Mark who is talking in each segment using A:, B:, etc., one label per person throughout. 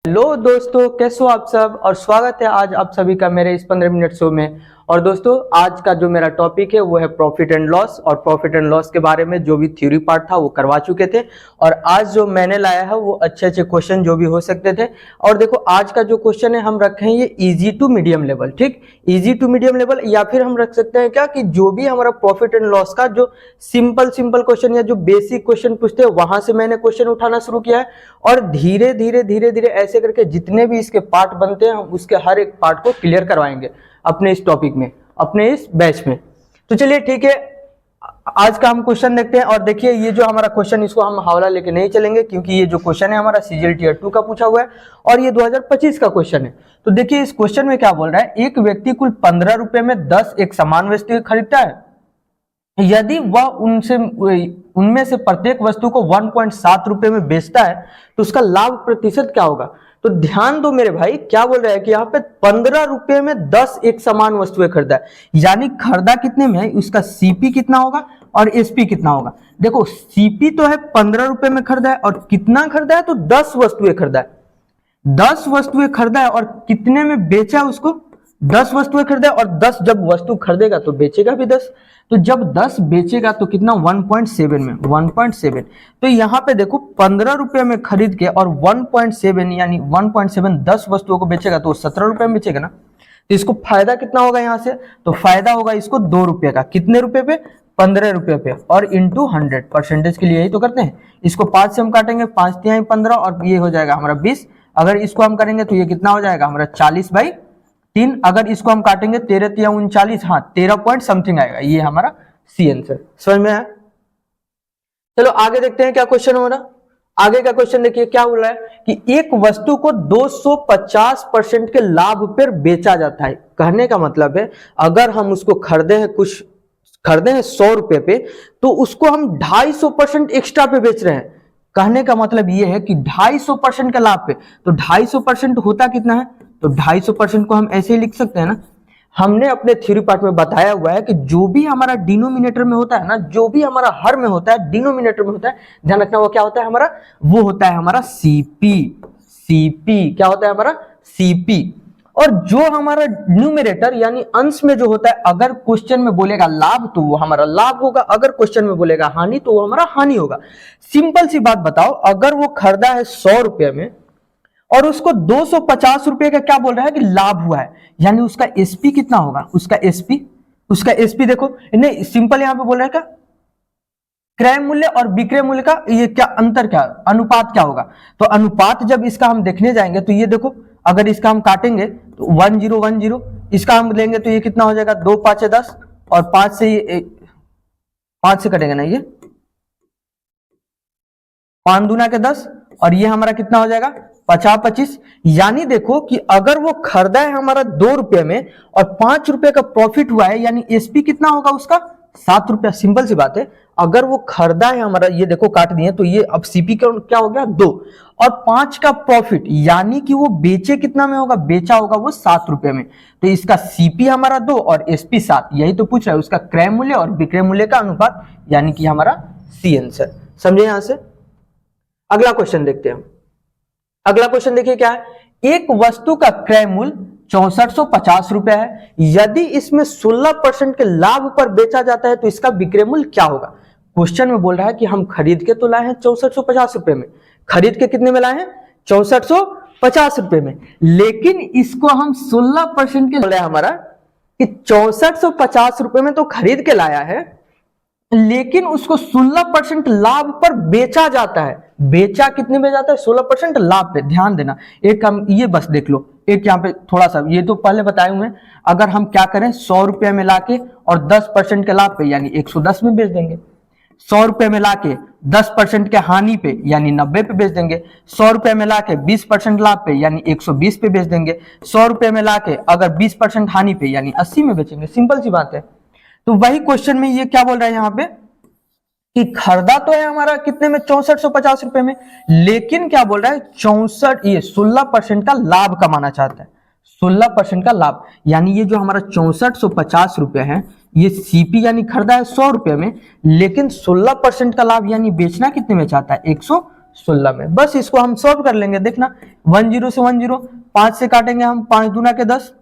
A: Hello दोस्तों, कैसे हो आप सब। और स्वागत है आज आप सभी का मेरे इस 15 मिनट शो में। और दोस्तों, आज का जो मेरा टॉपिक है वो है प्रॉफिट एंड लॉस। और प्रॉफिट एंड लॉस के बारे में जो भी थ्योरी पार्ट था वो करवा चुके थे। और आज जो मैंने लाया है वो अच्छे अच्छे क्वेश्चन जो भी हो सकते थे। और देखो, आज का जो क्वेश्चन है हम रखे हैं ये इजी टू मीडियम लेवल। ठीक, इजी टू मीडियम लेवल, या फिर हम रख सकते हैं क्या कि जो भी हमारा प्रॉफिट एंड लॉस का जो सिंपल क्वेश्चन या जो बेसिक क्वेश्चन पूछते हैं वहां से मैंने क्वेश्चन उठाना शुरू किया है। और धीरे धीरे ऐसे करके जितने भी इसके पार्ट बनते हैं हम उसके हर एक पार्ट को क्लियर करवाएंगे अपने इस टॉपिक में, अपने इस बैच में। तो चलिए ठीक है, आज का हम क्वेश्चन देखते हैं। और देखिए, ये जो हमारा क्वेश्चन इसको हम हवाला लेके नहीं चलेंगे, क्योंकि ये जो क्वेश्चन है हमारा सीजीएल टीयर 2 का पूछा हुआ है और ये 2025 का क्वेश्चन है। तो देखिए, इस क्वेश्चन में क्या बोल रहा है, एक व्यक्ति कुल 15 रुपए में 10 एक समान वस्तु खरीदता है। यदि वह उनमें से प्रत्येक वस्तु को 1.7 रुपए में बेचता है तो उसका लाभ प्रतिशत क्या होगा। तो ध्यान दो मेरे भाई, क्या बोल रहा है कि यहाँ पे 15 रुपए में 10 एक समान वस्तुएं खरीदा है, यानी खरीदा कितने में है, उसका सीपी कितना होगा और एसपी कितना होगा। देखो, सीपी तो है 15 रुपए में खरीदा है और कितना खरीदा है, तो 10 वस्तुएं खरीदा है। 10 वस्तुएं खरीदा है और कितने में बेचा उसको, 10 वस्तुएं खरीदा और 10 जब वस्तु खरीदेगा तो बेचेगा भी 10। तो जब 10 बेचेगा तो कितना, 1.7 में, 1.7। तो यहाँ पे देखो, 15 रुपए में खरीद के और 1.7 यानी 1.7 10 वस्तुओं को बेचेगा तो 17 रुपए में बेचेगा ना। तो इसको फायदा कितना होगा यहाँ से, तो फायदा होगा इसको 2 रुपए का। कितने रुपए पे, 15 रुपए पे। और इंटू 100 परसेंटेज के लिए यही तो करते हैं। इसको 5 से हम काटेंगे, 5 तिहाई 15 और ये हो जाएगा हमारा 20। अगर इसको हम करेंगे तो ये कितना हो जाएगा हमारा 40/3। अगर इसको हम काटेंगे 13 तिया 39, हाँ 13 पॉइंट समथिंग आएगा। ये हमारा सी आंसर। समझ में आया। चलो आगे देखते हैं क्या क्वेश्चन हो रहा। आगे का क्वेश्चन देखिए क्या बोल रहा है कि एक वस्तु को 250% के लाभ पर बेचा जाता है। कहने का मतलब है, अगर हम उसको खरीदे हैं 100 रुपए पे, तो उसको हम 250% एक्स्ट्रा पे बेच रहे हैं। कहने का मतलब ये है कि 250% के लाभ पे, तो 250% होता कितना है, तो 250% को हम ऐसे ही लिख सकते हैं ना। हमने अपने थ्योरी पार्ट में बताया हुआ है कि जो भी हमारा डिनोमिनेटर में होता है ना, जो भी हमारा हर में होता है, डिनोमिनेटर में होता है, ध्यान रखना वो क्या होता है हमारा, वो होता है हमारा सीपी। क्या होता है हमारा, सीपी। और जो हमारा न्यूमरेटर यानी अंश में जो होता है, अगर क्वेश्चन में बोलेगा लाभ तो वो हमारा लाभ होगा, अगर क्वेश्चन में बोलेगा हानि तो वो हमारा हानि होगा। सिंपल सी बात बताओ, अगर वो खरीदा है 100 रुपए में और उसको 250 रुपए का क्या बोल रहा है कि लाभ हुआ है, यानी उसका एसपी कितना होगा, उसका एसपी देखो, नहीं सिंपल यहां पे बोल रहा है क्या, क्रय मूल्य और विक्रय मूल्य का ये क्या अंतर, क्या अनुपात क्या होगा। तो अनुपात जब इसका हम देखने जाएंगे तो ये देखो, अगर इसका हम काटेंगे तो 1010, इसका हम लेंगे तो ये कितना हो जाएगा, 2 5 10 और 5 से कटेंगे ना, ये 5 दूना के 10 और ये हमारा कितना हो जाएगा 50 25। यानी देखो कि अगर वो खरीदा है हमारा 2 रुपए में और 5 रुपए का प्रॉफिट हुआ है, यानी एसपी कितना होगा उसका 7 रुपया। सिंपल सी बात है, अगर वो खरीदा है हमारा, ये देखो काट दिए, तो ये अब सीपी क्या हो गया 2 और 5 का प्रॉफिट, यानी कि वो बेचे कितना में होगा, बेचा होगा वो 7 रुपए में। तो इसका सीपी हमारा 2 और एसपी 7, यही तो पूछ रहा है, उसका क्रय मूल्य और विक्रय मूल्य का अनुपात, यानी कि हमारा सी आंसर। समझे यहां से। अगला क्वेश्चन देखते हैं। अगला क्वेश्चन देखिए क्या है, एक वस्तु का क्रय मूल्य 6450 रुपए है। यदि इसमें 16% के लाभ पर बेचा जाता है तो इसका विक्रय मूल्य क्या होगा। क्वेश्चन में बोल रहा है कि हम खरीद के तो लाए हैं 6450 रुपए में, खरीद के कितने में लाए हैं 6450 रुपए में, लेकिन इसको हम 16% के बोल रहे हैं हमारा कि 6450 रुपए में तो खरीद के लाया है, लेकिन उसको 16% लाभ पर बेचा जाता है। बेचा कितने में जाता है, 16% लाभ पे। ध्यान देना, एक हम ये बस देख लो, एक यहाँ पे थोड़ा सा, ये तो पहले बताए हुए हैं, अगर हम क्या करें 100 रुपए में लाके और 10% के लाभ पे यानी 110 में बेच देंगे। 100 रुपए में लाके 10% के हानि पे यानी 90 पे बेच देंगे। 100 रुपए में लाके 20% लाभ पे यानी 120 पे बेच देंगे। 100 रुपए में लाके अगर 20% हानि पे यानी 80 में बेचेंगे। सिंपल सी बात है। तो वही क्वेश्चन में ये क्या बोल रहा है यहाँ पे कि खरीदा तो है हमारा कितने में 6450 रुपए में, लेकिन क्या बोल रहा है 16% का लाभ कमाना चाहता है। 16% का लाभ, यानी ये जो हमारा 6450 रुपए है, ये सीपी यानी खरीदा है 100 रुपए में, लेकिन 16% का लाभ यानी बेचना कितने में चाहता है, 16 में। बस इसको हम सॉल्व कर लेंगे। देखना 10 से 10, 5 से काटेंगे हम, 5 दूना के 10,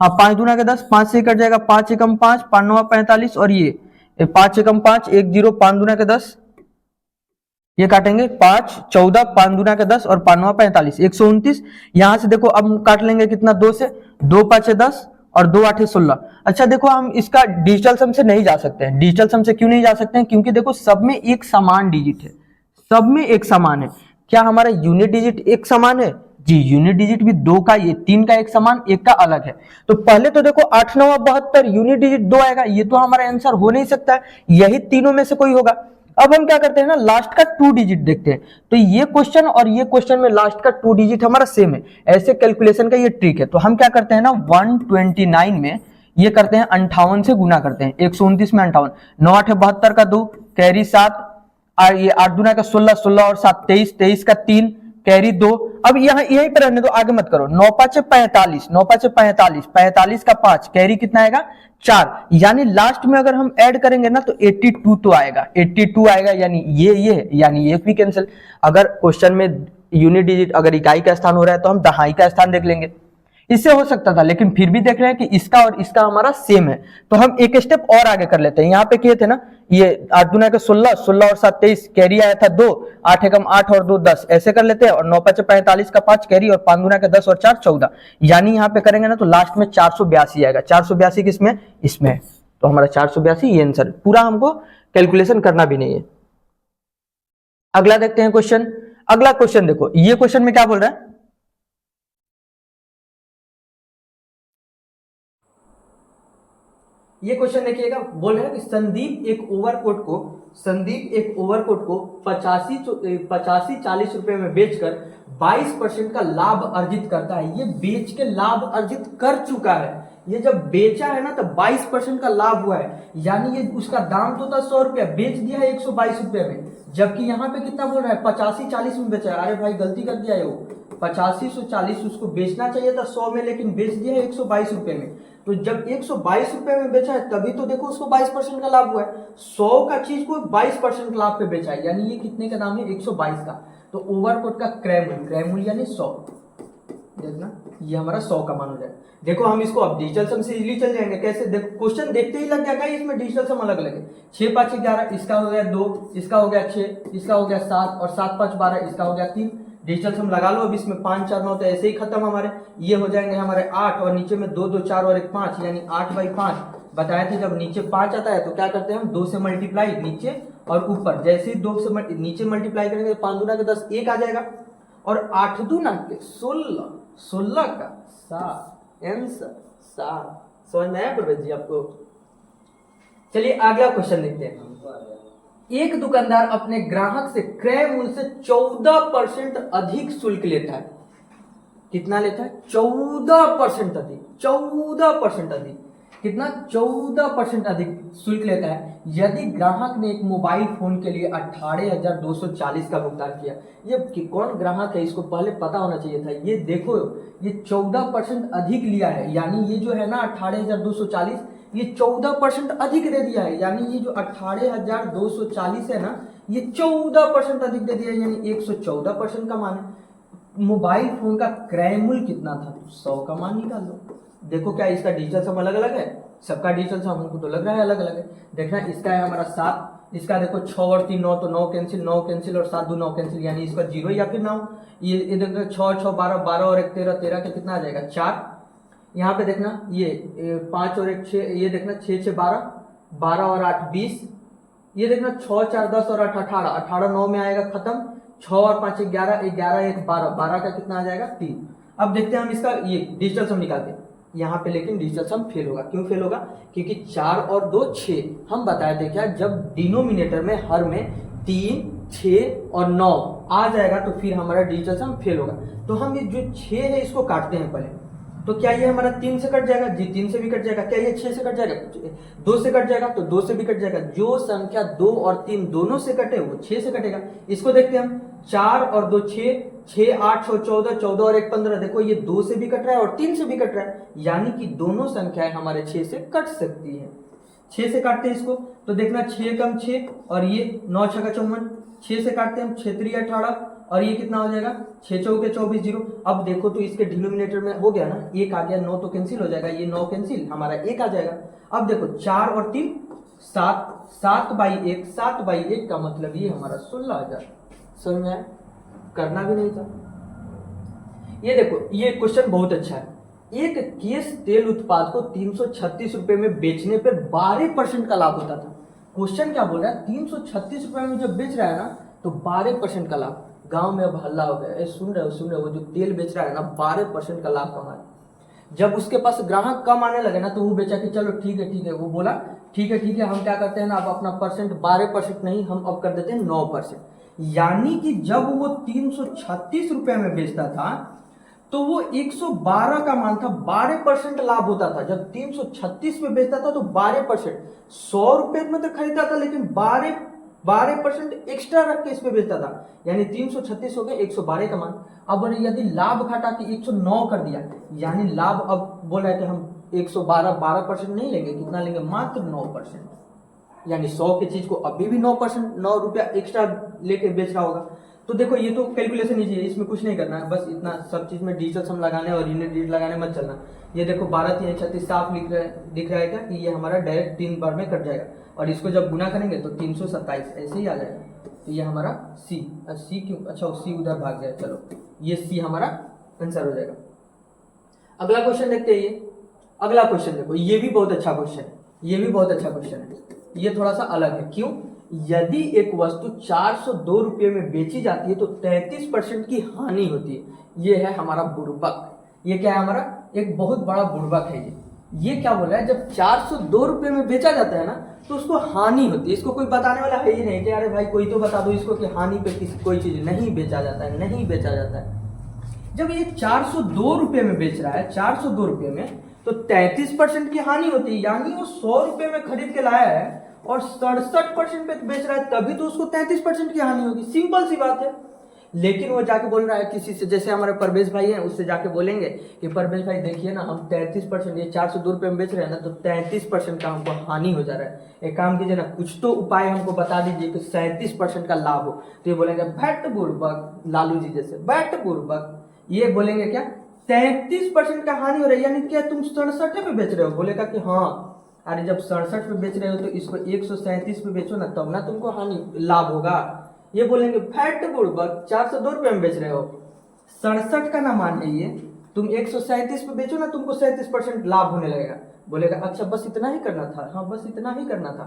A: हाँ 5 दूना के 10, 5 से कट जाएगा, 5 एकम 5, 5 9 45, और ये 5 एकम 5, 1 0, 5 दूना के 10, ये काटेंगे 5 14, 5 दूना के 10 और 5 9 45, 129। यहां से देखो अब काट लेंगे कितना, 2 से, 2 5 10 और 2 8 16। अच्छा देखो हम इसका डिजिटल सम से नहीं जा सकते हैं। डिजिटल सम से क्यों नहीं जा सकते हैं? क्योंकि देखो सब में एक समान डिजिट है, सब में एक समान है। क्या हमारा यूनिट डिजिट एक समान है? जी, यूनिट डिजिट भी 2 का, ये 3 का एक समान, 1 का अलग है। तो पहले तो देखो 8 9 72, यूनिट डिजिट 2 आएगा, ये तो हमारा आंसर हो नहीं सकता है, यही तीनों में से कोई होगा। अब हम क्या करते हैं ना, लास्ट का 2 डिजिट देखते हैं। तो ये क्वेश्चन और ये क्वेश्चन में लास्ट का 2 डिजिट हमारा सेम है। ऐसे कैलकुलेशन का ये ट्रिक है। तो हम क्या करते हैं ना, 129 में ये करते हैं 58 से गुना करते हैं, 129 में 58, 9 8 72 का 2, कैरी 7, ये 8 दूना का 16, 16 और 7 23, 23 का 3, कैरी 2। अब यहाँ यहीं पर रहने दो, आगे मत करो। 9 5 45, 9 5 45, 45 का 5, कैरी कितना आएगा, 4। यानी लास्ट में अगर हम ऐड करेंगे ना तो 82 तो आएगा, 82 आएगा। यानी ये यानी ये भी कैंसिल। अगर क्वेश्चन में यूनिट डिजिट अगर इकाई का स्थान हो रहा है तो हम दहाई का स्थान देख लेंगे। इससे हो सकता था, लेकिन फिर भी देख रहे हैं कि इसका और इसका हमारा सेम है, तो हम एक स्टेप और आगे कर लेते हैं। यहाँ पे किए थे ना, ये 8 दूना के 16, 16 और 7 23, कैरी आया था 2, 8 एकम 8 और 2 10, ऐसे कर लेते हैं। और 9 5 45 का 5 कैरी, और 5 दूना के 10 और 4 14। यानी यहाँ पे करेंगे ना तो लास्ट में 482 आएगा। 482 किसमें? इसमें। तो हमारा 482 ये आंसर, पूरा हमको कैलकुलेशन करना भी नहीं है। अगला देखते हैं क्वेश्चन। अगला क्वेश्चन देखो, ये क्वेश्चन में क्या बोल रहा है, ये क्वेश्चन देखिएगा। बोल रहा है कि संदीप एक ओवरकोट को 85 40 रुपए में बेचकर 22% का लाभ अर्जित करता है। ये बेच के लाभ अर्जित कर चुका है। ये जब बेचा है ना तो 22% का लाभ हुआ है। यानी ये उसका दाम तो था 100 रुपया, बेच दिया है 122 रुपये में। जबकि यहाँ पे कितना बोल रहा है, 85 40 में बेचा है। अरे भाई गलती कर दिया है, वो 85 से 40 उसको बेचना चाहिए था 100 में, लेकिन बेच दिया है 122 रुपये में। तो जब 122 रुपये में बेचा है तभी तो देखो उसको 22% का लाभ हुआ है। 100 का चीज को 22% लाभ पे बेचा है, यानी ये कितने का दाम है, 122 का। तो ओवरकोट का क्रय मूल्य यानी 100, देखना ये हमारा 100 का मान हो जाए। देखो हम इसको अब डिजिटल सम से इजीली चल जाएंगे। कैसे? देखो क्वेश्चन देखते ही लग जाएगा इसमें डिजिटल सम अलग अलग है। 6 5 11, इसका हो गया 2, इसका हो गया 6, इसका हो गया 7 और 7 5 12, इसका हो गया 3। डिजिटल सम लगा लो अब इसमें, 5 4 9 तो ऐसे ही खत्म हमारे। ये हो जाएंगे हमारे 8 और नीचे में 2 2 4 और 1 5, यानी 8/5। बताए थे जब नीचे 5 आता है तो क्या करते हैं हम, 2 से मल्टीप्लाई नीचे और ऊपर। जैसे ही 2 से नीचे मल्टीप्लाई करेंगे 5 दूना के 10, 1 आ जाएगा। और 8 दूना के 16, 16 का 7, आंसर 7। समझ में आया प्रवेश जी आपको? चलिए अगला क्वेश्चन देखते हैं। एक दुकानदार अपने ग्राहक से क्रय मूल्य से 14% अधिक शुल्क लेता है। कितना लेता है? 14% अधिक, 14% अधिक। कितना? 14% अधिक शुल्क लेता है यदि ग्राहक ने एक मोबाइल फोन के लिए 18,240 का भुगतान किया। ये कि कौन ग्राहक है इसको पहले पता होना चाहिए था। ये देखो ये 14% अधिक लिया है, यानी ये जो है ना 18,240, ये 14% अधिक दे दिया है। यानी ये जो 18,240 है ना, ये 14% अधिक दे दिया है, यानी 114% का मान है। मोबाइल फोन का क्रय मूल्य कितना था? 100 का मान निकाल लो। देखो क्या इसका डिजिटल सम अलग अलग है, सबका डिजिटल सम हमको तो लग रहा है अलग अलग है। देखना इसका है हमारा 7, इसका देखो 6 और 3 9, तो 9 कैंसिल, 9 कैंसिल और 7 2 9 कैंसिल, यानी इसका 0 या फिर 9। ये देखो 6 6 12, 12 और 1 13, 13 का कितना आ जाएगा 4। यहाँ पे देखना ये 5 और 1 6, ये देखना 6 6 12, 12 और 8 20, ये देखना 6 4 10 और 8 18, 18 9 में आएगा खत्म। 6 और 5 11, 11 1 12, 12 का कितना आ जाएगा 3। अब देखते हैं हम इसका ये डिजिटल सम निकालते हैं यहाँ पे, लेकिन डिजिटल सम फेल होगा। क्यों फेल होगा? क्योंकि 4 और 2 6, हम बताए थे क्या, जब डिनोमिनेटर में हर में 3 6 और 9 आ जाएगा तो फिर हमारा डिजिटल सम फेल होगा। तो हम ये जो 6 है इसको काटते हैं पहले। तो क्या ये हमारा 3 से कट जाएगा? जी 3 से भी कट जाएगा। क्या ये 6 से कट जाएगा? 2 से कट जाएगा, तो 2 से भी कट जाएगा। जो संख्या 2 और 3 दोनों से कटे वो 6 से कटेगा। इसको देखते हैं हम, 4 और 2 6, 6 8 6 14, 14 और 1 15। देखो ये 2 से भी कट रहा है और 3 से भी कट रहा है, यानी कि दोनों संख्याएं हमारे 6 से कट सकती है। 6 से काटते हैं इसको, तो देखना 6 कम 6 और ये 9 6 54, 6 से काटते हैं हम 6 3 18 और ये कितना हो जाएगा 6 चौके 24 जीरो। अब देखो तो इसके डिनोमिनेटर में हो गया ना, एक आ गया, 9 तो कैंसिल हो जाएगा, ये 9 कैंसिल, हमारा एक आ जाएगा। अब देखो 4 और 3 7, 7/1, 7/1 का मतलब ये हमारा 16,000। समझ में आया? करना भी नहीं था। ये देखो ये क्वेश्चन बहुत अच्छा है। एक केस तेल उत्पाद को 336 रुपए में बेचने पर 12% का लाभ होता था। क्वेश्चन क्या बोल रहा है, 336 रुपए में जब बेच रहा है ना तो 12% का लाभ। गांव में अब हल्ला हो गया, सुन रहे हो, वो जो तेल बेच रहा है ना 12% का लाभ कमा है। जब उसके पास ग्राहक कम आने लगे ना तो वो बेचा कि चलो ठीक है, वो बोला ठीक है, हम क्या करते हैं ना, अब अपना परसेंट 12% नहीं, हम अब कर देते हैं 9%। यानी कि जब वो 336 रुपए में बेचता था तो वो 112 का मान था, 12% लाभ होता था। जब 336 में बेचता था तो 12%, 100 रुपए में तो खरीदता था लेकिन 12% एक्स्ट्रा रख के इस पे बेचता था। यानी 336 हो गया 112 का मान। अब यदि लाभ घटा के 109 कर दिया, यानी लाभ अब बोला है कि हम 12% नहीं लेंगे, कितना लेंगे, मात्र 9%। यानी 100 की चीज को अभी भी 9%, 9 रुपया एक्स्ट्रा लेके बेच रहा होगा। तो देखो ये तो कैलकुलेशन ईजी है, इसमें कुछ नहीं करना है, बस इतना सब चीज में डिजिटल सम लगाने और यूनिट डिजिट लगाने मत चलना। ये देखो 12 3 36 साफ दिख रहा है क्या कि ये हमारा डायरेक्ट 3 बार में कट जाएगा, और इसको जब गुना करेंगे तो 327 ऐसे ही आ जाएगा। तो ये हमारा सी क्यों, अच्छा सी उधर भाग जाए, चलो ये सी हमारा आंसर हो जाएगा। अगला क्वेश्चन देखते हैं। ये अगला क्वेश्चन देखो, ये भी बहुत अच्छा क्वेश्चन है, ये भी बहुत अच्छा क्वेश्चन है। ये थोड़ा सा अलग है, क्यों, यदि एक वस्तु 402 रुपये में बेची जाती है तो 33% की हानि होती है। ये है हमारा बुड़बक। ये क्या है हमारा, एक बहुत बड़ा बुड़बक है ये क्या बोल रहा है, जब 402 रुपये में बेचा जाता है ना तो उसको हानि होती है। इसको कोई बताने वाला है ही नहीं कि अरे भाई कोई तो बता दो इसको कि हानि पे किसी कोई चीज नहीं बेचा जाता है, नहीं बेचा जाता है। जब ये 402 रुपये में बेच रहा है, 402 रुपये में, तो 33% की हानि होती है। यानी वो 100 रुपये में खरीद के लाया है और 67% पे बेच रहा है, तभी तो उसको 33% की हानि होगी। सिंपल सी बात है। लेकिन वो जाके बोल रहा है किसी से, जैसे हमारे परवेश भाई हैं, उससे जाके बोलेंगे कि परवेश भाई देखिए ना, हम 33%, ये 402 रुपये में बेच रहे हैं ना, तो 33% का हमको हानि हो जा रहा है। एक काम कीजिए ना, कुछ तो उपाय हमको बता दीजिए कि 37% का लाभ हो। तो ये बोलेंगे भैट बुड़बक, लालू जी जैसे भैट बुड़बक। ये बोलेंगे क्या, 33% का हानि हो रहा है, यानी क्या तुम 67 पे बेच रहे हो। बोलेगा कि हाँ, अरे जब 67 पे बेच रहे हो तो इसको 137 पे बेचो ना, तब ना तुमको हानि लाभ होगा। ये बोलेंगे फैट बुड़बक, 402 रुपये में बेच रहे हो, 67 का ना मान है ये, तुम 137 पे बेचो ना, तुमको 37% लाभ होने लगेगा। बोलेगा अच्छा बस इतना ही करना था, हाँ बस इतना ही करना था।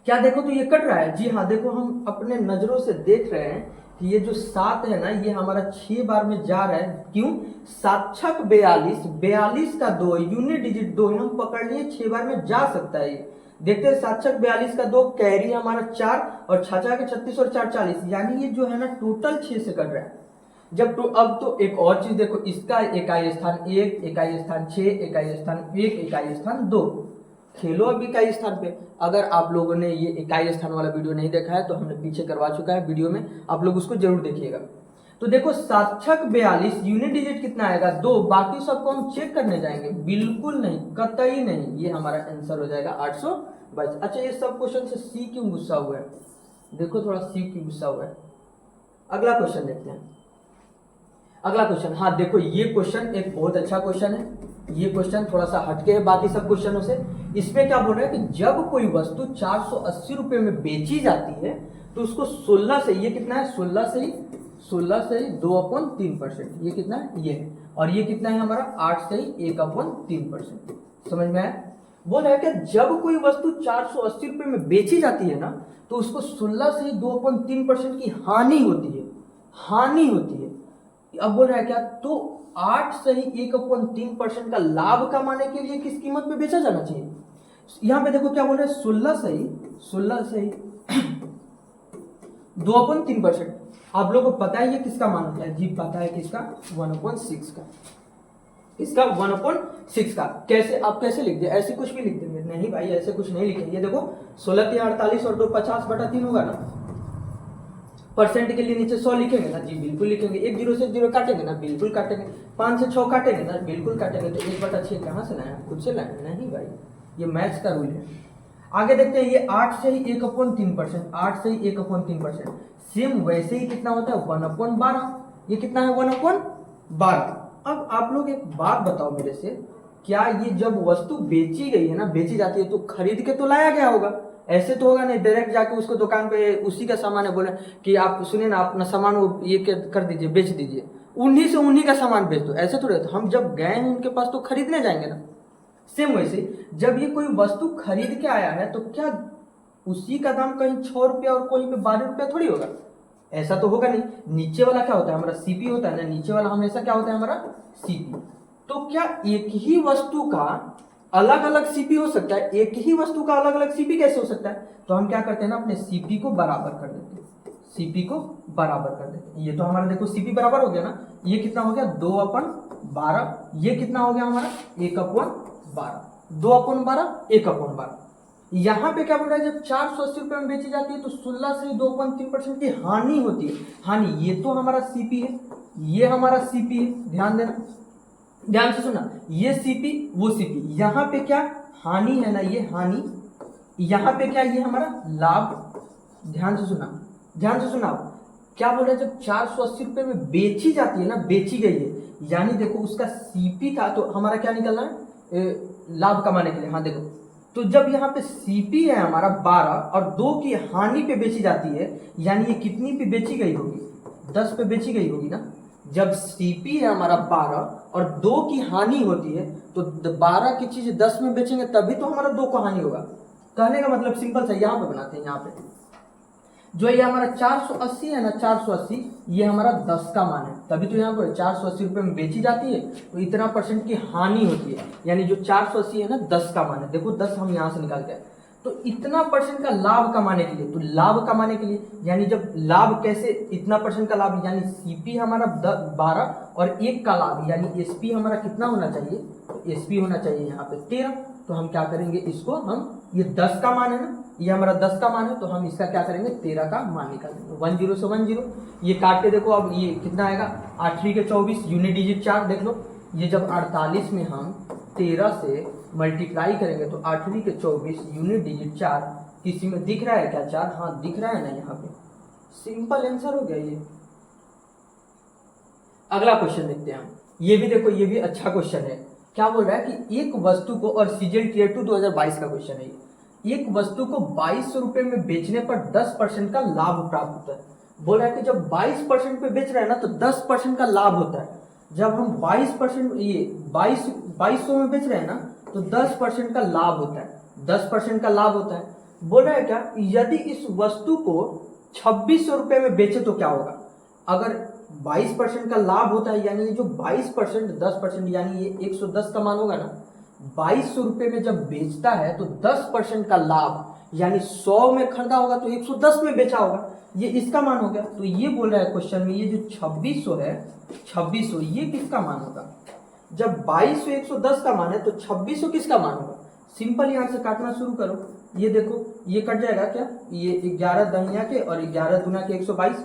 A: क्या देखो तो ये कट रहा है, जी हाँ, देखो हम अपने नजरों से देख रहे हैं कि ये जो 7 है ना, ये हमारा 6 बार में जा रहा है। क्यों, 7 42, 42 का 2 यूनिट डिजिट 2 हम पकड़ लिए, 6 बार में जा सकता है ये। देखते हैं 7 42 का 2 कैरी हमारा 4 और 6 के 36 और 4 40, यानी ये जो है ना टोटल 6 से कट रहा है। जब तो अब तो एक और चीज देखो, इसका इकाई स्थान 1, इकाई स्थान 6, इकाई स्थान 1, इकाई स्थान 2। खेलो अब इकाई स्थान पे। अगर आप लोगों ने ये इकाई स्थान वाला वीडियो नहीं देखा है तो हमने पीछे करवा चुका है वीडियो में, आप लोग उसको जरूर देखिएगा। तो देखो 7 42 यूनिट डिजिट कितना आएगा 2, बाकी सबको हम चेक करने जाएंगे, बिल्कुल नहीं, कतई नहीं, ये हमारा आंसर हो जाएगा 822। अच्छा ये सब क्वेश्चन से सी क्यों गुस्सा हुआ है, देखो थोड़ा सी क्यों गुस्सा हुआ है। अगला क्वेश्चन देखते हैं। अगला क्वेश्चन, हाँ देखो ये क्वेश्चन एक बहुत अच्छा क्वेश्चन है। ये क्वेश्चन थोड़ा सा हटके है बाकी सब क्वेश्चनों से। इसमें क्या बोल रहा है कि जब कोई वस्तु 480 रुपये में बेची जाती है तो उसको 16 से, ये कितना है 16 से ही 2/3%, ये कितना है ये, और ये कितना है हमारा 8 से ही 1/3%। समझ में आया। बोल रहा है कि जब कोई वस्तु 480 रुपये में बेची जाती है ना तो उसको 16 से ही 2/3% की हानि होती है, हानि होती है। अब बोल रहा है क्या, तो 8 से ही 1/3% का लाभ कमाने के लिए किस कीमत पे बेचा जाना चाहिए। यहां पे देखो क्या बोल रहे हैं, 16 से ही 2/3%। आप लोगों को पता है ये किसका मान होता है, जी पता है किसका, 1/6 का, इसका 1/6 का। कैसे, आप कैसे लिख दे, ऐसे कुछ भी लिख देंगे, नहीं भाई ऐसे कुछ नहीं लिखेंगे। देखो 16 3 48 और 2 50/3 होगा ना, परसेंट के लिए नीचे 100 लिखेंगे ना, जी बिल्कुल लिखेंगे। 1 0 से 0 काटेंगे ना, बिल्कुल काटेंगे। 5 से 6 काटेंगे ना, बिल्कुल काटेंगे। तो 1/6 कहाँ से लाए, खुद से लाए, नहीं भाई, ये मैथ्स का रूल है। आगे देखते हैं ये 8 से ही 1/3%, 8 से ही 1/3%। सेम वैसे ही कितना होता है 1/12, ये कितना है 1/12। अब आप लोग एक बात बताओ मेरे से, क्या ये जब वस्तु बेची गई है ना, बेची जाती है तो खरीद के तो लाया गया होगा, ऐसे तो होगा नहीं डायरेक्ट जाके उसको दुकान पे उसी का सामान है बोले कि आप सुनिए ना अपना सामान वो ये कर दीजिए, बेच दीजिए, उन्हीं से उन्हीं का सामान बेच दो, ऐसे तो रहता। हम जब गए हैं उनके पास तो खरीदने जाएंगे ना। सेम वैसे जब ये कोई वस्तु खरीद के आया है तो क्या उसी का दाम कहीं 6 रुपया और कहीं पे 12 रुपया थोड़ी होगा, ऐसा तो होगा नहीं। नीचे वाला क्या होता है हमारा सीपी होता है ना, नीचे वाला हमेशा क्या होता है हमारा सीपी। तो क्या एक ही वस्तु का अलग अलग सीपी हो सकता है? एक ही वस्तु का अलग अलग सीपी कैसे हो सकता है? तो हम क्या करते हैं ना, अपने सीपी को बराबर कर देते हैं, सीपी को बराबर कर देते हैं। ये तो हमारा देखो सीपी बराबर हो गया ना, ये कितना हो गया 2/12, ये कितना हो गया हमारा 1/12, 2/12 1/12। यहाँ पे क्या बोल रहा है, जब 480 रुपए में बेची जाती है तो 16 से 2.3% की हानि होती है। हानि, ये तो हमारा सीपी है, ये हमारा सीपी है, ध्यान देना, ध्यान से सुनना, ये सीपी वो सीपी, यहाँ पे क्या हानि है ना, ये हानि, यहाँ पे क्या ये हमारा लाभ। ध्यान से सुना, ध्यान से सुना, क्या बोल रहे हैं, जब 480 रुपए में बेची जाती है ना, बेची गई है, यानी देखो उसका सीपी था तो हमारा क्या निकलना है, लाभ कमाने के लिए। हाँ देखो, तो जब यहाँ पे सीपी है हमारा 12 और 2 की हानि पे बेची जाती है, यानी ये कितनी पे बेची गई होगी, 10 पे बेची गई होगी ना। जब सीपी है हमारा 12 और 2 की हानि होती है तो 12 की चीज 10 में बेचेंगे तभी तो हमारा 2 को हानि होगा। कहने का मतलब सिंपल सा, यहाँ पे बनाते हैं, यहाँ पे जो ये हमारा 480 है ना, 480 ये हमारा 10 का मान है, तभी तो यहाँ पर 480 रुपए में बेची जाती है तो इतना % की हानि होती है, यानी जो 480 है ना 10 का मान है। देखो 10 हम यहाँ से निकालते हैं, तो इतना % का लाभ कमाने के लिए, तो लाभ कमाने के लिए यानी जब लाभ कैसे, इतना % का लाभ, यानी सीपी हमारा 12 और 1 का लाभ, यानी एसपी हमारा कितना होना चाहिए, तो एसपी होना चाहिए यहाँ पे 13। तो हम क्या करेंगे, इसको हम, ये 10 का मान है ना, ये हमारा 10 का मान है तो हम इसका क्या करेंगे 13 का मान निकालेंगे। 10 से 10, ये काट के देखो अब ये कितना आएगा, 8 के 24, यूनिट डिजिट 4, देख लो, ये जब 48 में हम 13 से मल्टीप्लाई करेंगे तो 8 के 24 यूनिट डिजिट 4, किसी में दिख रहा है क्या 4? हाँ दिख रहा है ना, यहाँ पे सिंपल आंसर हो गया ये। अगला क्वेश्चन देखते हैं हम, ये भी देखो, ये भी अच्छा क्वेश्चन है। क्या बोल रहा है कि एक वस्तु को, और सीजीएल टियर 2 2022 का क्वेश्चन है, एक वस्तु को 2200 रुपए में बेचने पर 10% का लाभ प्राप्त होता है। बोल रहा है कि जब 22% पे बेच रहे हैं ना तो 10% का लाभ होता है। जब हम 22% ये 2200 में बेच रहे हैं ना तो 10% का लाभ होता है, 10% का लाभ होता है। बोल रहा है क्या, यदि इस वस्तु को 2600 रुपए में बेचे तो क्या होगा? अगर 22% का लाभ होता है, यानी ये जो 22% 10%, यानी ये 110 का मान होगा ना, 2200 रुपए में जब बेचता है तो 10% का लाभ, यानी 100 में खरीदा होगा तो 110 में बेचा होगा, ये इसका मान हो गया। तो ये बोल रहा है क्वेश्चन में, ये जो 2600 है, 2600 ये किसका मान होगा? जब 2200 110 का मान है तो 2600 किसका मान होगा? सिंपल यहाँ से काटना शुरू करो, ये देखो ये कट जाएगा क्या, ये 11 दहिया के और 11 दूना के 122,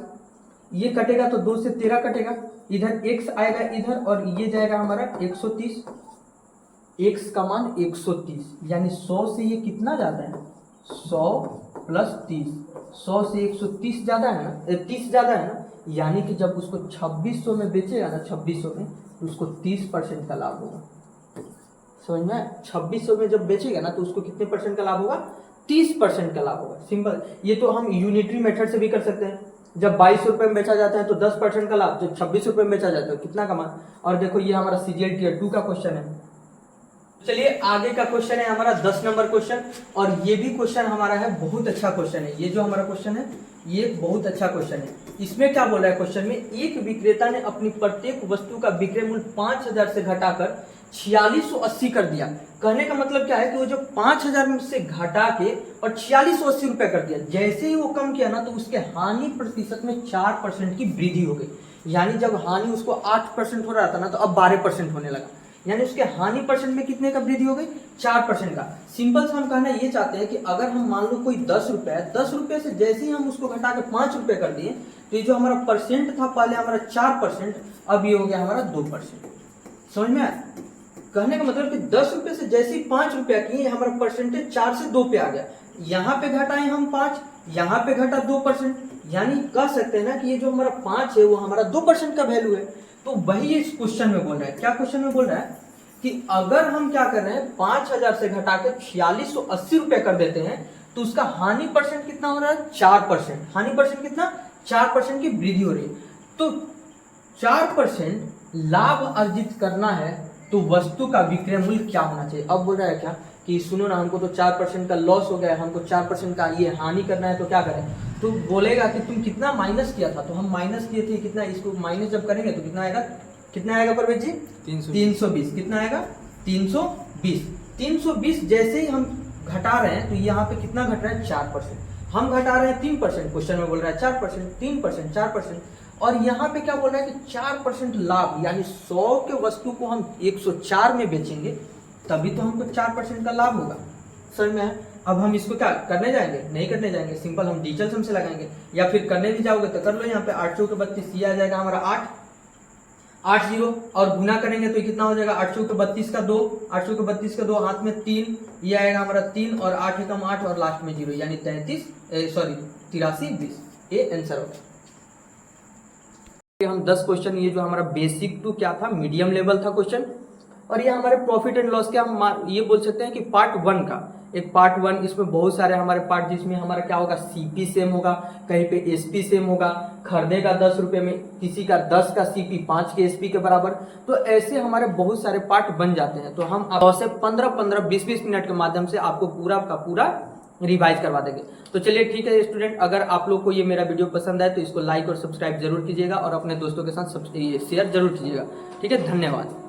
A: ये कटेगा तो 2 से 13 कटेगा, इधर x आएगा इधर और ये जाएगा हमारा 130, x का मान 130, यानी 100 से ये कितना ज्यादा है, 100 प्लस 30, 100 से 130 ज्यादा है ना, 30 ज्यादा है ना, यानी कि जब उसको 2600 में बेचेगा ना, 2600 में, तो उसको 30% का लाभ होगा। समझ में? 2600 में जब बेचेगा ना तो उसको कितने % का लाभ होगा? 30% का लाभ होगा। सिंपल, ये तो हम यूनिटरी मेथड से भी कर सकते हैं। जब 22 रुपए में बेचा जाता है तो 10% का लाभ, जब 26 रुपए में बेचा जाता है कितना का मान। और देखो ये हमारा सीजीएल टियर 2 का क्वेश्चन है। चलिए आगे का क्वेश्चन है हमारा 10 नंबर क्वेश्चन, और ये भी क्वेश्चन हमारा है बहुत अच्छा क्वेश्चन है। ये जो हमारा क्वेश्चन है ये बहुत अच्छा क्वेश्चन है। इसमें क्या बोल रहा है क्वेश्चन में, एक विक्रेता ने अपनी प्रत्येक वस्तु का विक्रय मूल्य 5000 से घटाकर 4680 कर दिया। कहने का मतलब क्या है कि वो जो 5000 से घटा के और 4680 रुपए कर दिया, जैसे ही वो कम किया ना तो उसके हानि प्रतिशत में 4% की वृद्धि हो गई। यानी जब हानि उसको 8% हो रहा था ना तो अब 12% होने लगा, यानी उसके हानि % में कितने का वृद्धि हो गई? 4% का। सिंपल से हम कहना ये चाहते हैं कि अगर हम मान लो कोई 10 रुपए है, 10 रुपए से जैसे ही हम उसको घटा के 5 रुपए कर दिए तो ये जो हमारा % था पहले हमारा 4%, अब ये हो गया हमारा 2%। समझ में आया? कहने का मतलब कि 10 रुपए से जैसे ही 5 रुपया किए हमारा % 4 से 2 पे आ गया, यहाँ पे घटाए हम 5, यहाँ पे घटा 2%, यानी कह सकते हैं ना कि ये जो हमारा 5 है वो हमारा 2% का वैल्यू है। तो वही इस क्वेश्चन में बोल रहा है, क्या क्वेश्चन में बोल रहा है कि अगर हम क्या कर रहे हैं 5000 से घटा के 4680 रुपए कर देते हैं तो उसका हानि परसेंट कितना हो रहा है 4%। हानि परसेंट कितना 4% की वृद्धि हो रही है। तो 4% लाभ अर्जित करना है तो वस्तु का विक्रय मूल्य क्या होना चाहिए। अब बोल रहा है क्या कि सुनो ना, हमको तो 4% का लॉस हो गया है, हमको 4% का ये हानि करना है, तो क्या करें। तो बोलेगा कि तुम कितना माइनस किया था, तो हम माइनस किए थे कितना, इसको माइनस जब करेंगे तो कितना आएगा, कितना आएगा परवेज जी 320। कितना आएगा 320 जैसे ही हम घटा रहे हैं तो यहाँ पे कितना घट रहा है 4%। हम घटा रहे हैं 3%, क्वेश्चन में बोल रहा है 4%, 3%, 4%, और यहाँ पे क्या बोल रहा है कि 4% लाभ, यानी 100 के वस्तु को हम 104 में बेचेंगे तभी तो हमको 4% का लाभ होगा। समझ में है। अब हम इसको क्या करने जाएंगे, नहीं करने जाएंगे, सिंपल हम डिजिटल सम से लगाएंगे, या फिर करने भी जाओगे तो कर लो। यहाँ पे 8 चौके 32, ये आ जाएगा हमारा 8 0, और गुना करेंगे तो कितना हो जाएगा 8 चौके 32 का 2, 8 चौके 32 का 2, हाथ में 3, ये आएगा हमारा 3, और 8 एकम 8, और लास्ट में 0, यानी 83 20, ये आंसर होगा। हम 10 क्वेश्चन, ये जो हमारा बेसिक टू क्या था, मीडियम लेवल था क्वेश्चन, और ये हमारे प्रॉफिट एंड लॉस के हम ये बोल सकते हैं कि पार्ट 1 का एक पार्ट 1, इसमें बहुत सारे हमारे पार्ट, जिसमें हमारा क्या होगा सीपी सेम होगा, कहीं पे एसपी सेम होगा, खरीदेगा 10 रुपए में, किसी का 10 का सीपी 5 के एसपी के बराबर, तो ऐसे हमारे बहुत सारे पार्ट बन जाते हैं। तो हम 100 से 15-15, 20-20 मिनट के माध्यम से आपको पूरा का पूरा रिवाइज करवा देंगे। तो चलिए ठीक है स्टूडेंट, अगर आप लोग को ये मेरा वीडियो पसंद आए तो इसको लाइक और सब्सक्राइब जरूर कीजिएगा, और अपने दोस्तों के साथ शेयर जरूर कीजिएगा। ठीक है, धन्यवाद।